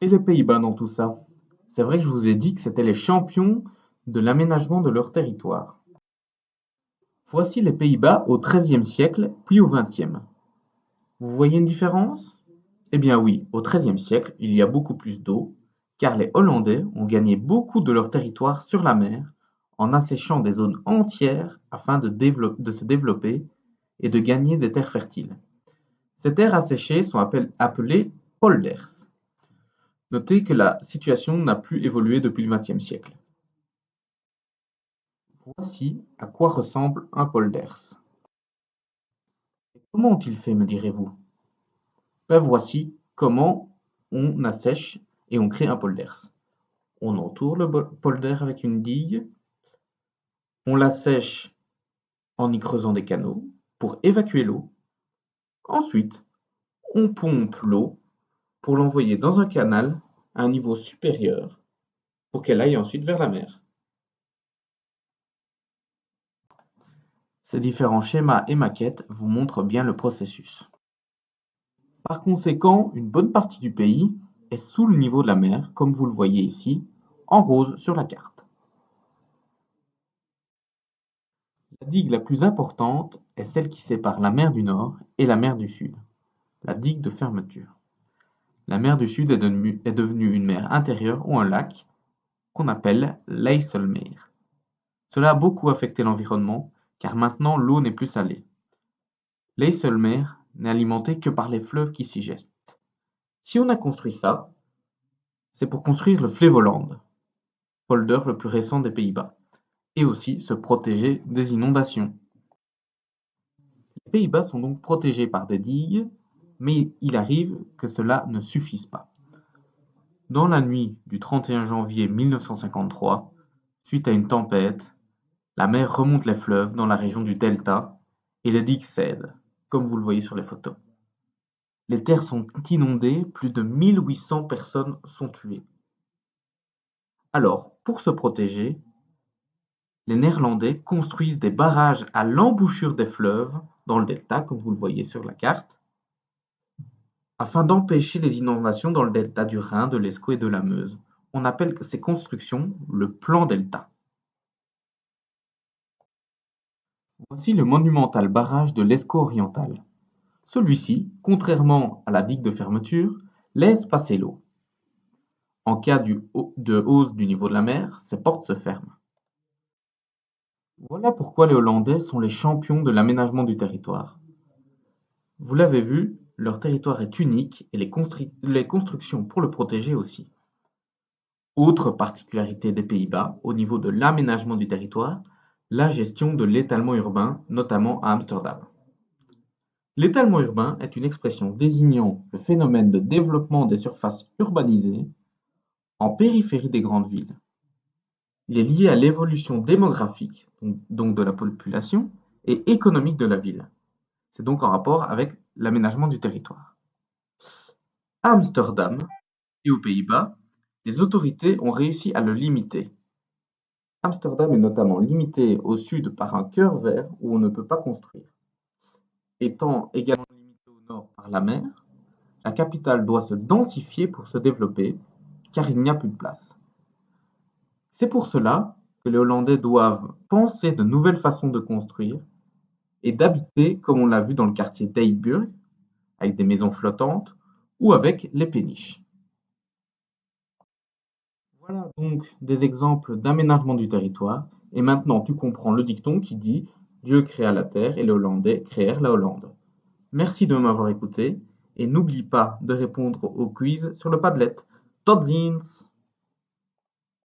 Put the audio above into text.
Et les Pays-Bas dans tout ça? C'est vrai que je vous ai dit que c'étaient les champions de l'aménagement de leur territoire. Voici les Pays-Bas au XIIIe siècle, puis au XXe. Vous voyez une différence? Eh bien oui, au XIIIe siècle, il y a beaucoup plus d'eau, car les Hollandais ont gagné beaucoup de leur territoire sur la mer en asséchant des zones entières afin de se développer et de gagner des terres fertiles. Ces terres asséchées sont appelées polders. Notez que la situation n'a plus évolué depuis le XXe siècle. Voici à quoi ressemble un polders. Comment ont-ils fait, me direz-vous? Ben voici comment on assèche et on crée un polders. On entoure le polder avec une digue, on l'assèche en y creusant des canaux pour évacuer l'eau. Ensuite, on pompe l'eau pour l'envoyer dans un canal à un niveau supérieur pour qu'elle aille ensuite vers la mer. Ces différents schémas et maquettes vous montrent bien le processus. Par conséquent, une bonne partie du pays est sous le niveau de la mer, comme vous le voyez ici, en rose sur la carte. La digue la plus importante est celle qui sépare la mer du Nord et la mer du Sud, la digue de fermeture. La mer du Sud est devenue une mer intérieure ou un lac qu'on appelle l'IJsselmeer. Cela a beaucoup affecté l'environnement car maintenant l'eau n'est plus salée. L'IJsselmeer n'est alimentée que par les fleuves qui s'y jettent. Si on a construit ça, c'est pour construire le Flevoland, polder le plus récent des Pays-Bas, et aussi se protéger des inondations. Les Pays-Bas sont donc protégés par des digues, mais il arrive que cela ne suffise pas. Dans la nuit du 31 janvier 1953, suite à une tempête, la mer remonte les fleuves dans la région du delta et les digues cèdent, comme vous le voyez sur les photos. Les terres sont inondées, plus de 1800 personnes sont tuées. Alors, pour se protéger, les Néerlandais construisent des barrages à l'embouchure des fleuves dans le delta, comme vous le voyez sur la carte, afin d'empêcher les inondations dans le delta du Rhin, de l'Escaut et de la Meuse. On appelle ces constructions le plan delta. Voici le monumental barrage de l'Escaut oriental. Celui-ci, contrairement à la digue de fermeture, laisse passer l'eau. En cas de hausse du niveau de la mer, ces portes se ferment. Voilà pourquoi les Hollandais sont les champions de l'aménagement du territoire. Vous l'avez vu, leur territoire est unique et les constructions pour le protéger aussi. Autre particularité des Pays-Bas, au niveau de l'aménagement du territoire, la gestion de l'étalement urbain, notamment à Amsterdam. L'étalement urbain est une expression désignant le phénomène de développement des surfaces urbanisées en périphérie des grandes villes. Il est lié à l'évolution démographique, donc de la population, et économique de la ville. C'est donc en rapport avec l'aménagement du territoire. À Amsterdam et aux Pays-Bas, les autorités ont réussi à le limiter. Amsterdam est notamment limité au sud par un cœur vert où on ne peut pas construire. Étant également limitée au nord par la mer, la capitale doit se densifier pour se développer, car il n'y a plus de place. C'est pour cela que les Hollandais doivent penser de nouvelles façons de construire et d'habiter, comme on l'a vu dans le quartier d'Eyburg, avec des maisons flottantes, ou avec les péniches. Voilà donc des exemples d'aménagement du territoire, et maintenant tu comprends le dicton qui dit Dieu créa la terre et les Hollandais créèrent la Hollande. Merci de m'avoir écouté, et n'oublie pas de répondre au quiz sur le Padlet. Tot ziens!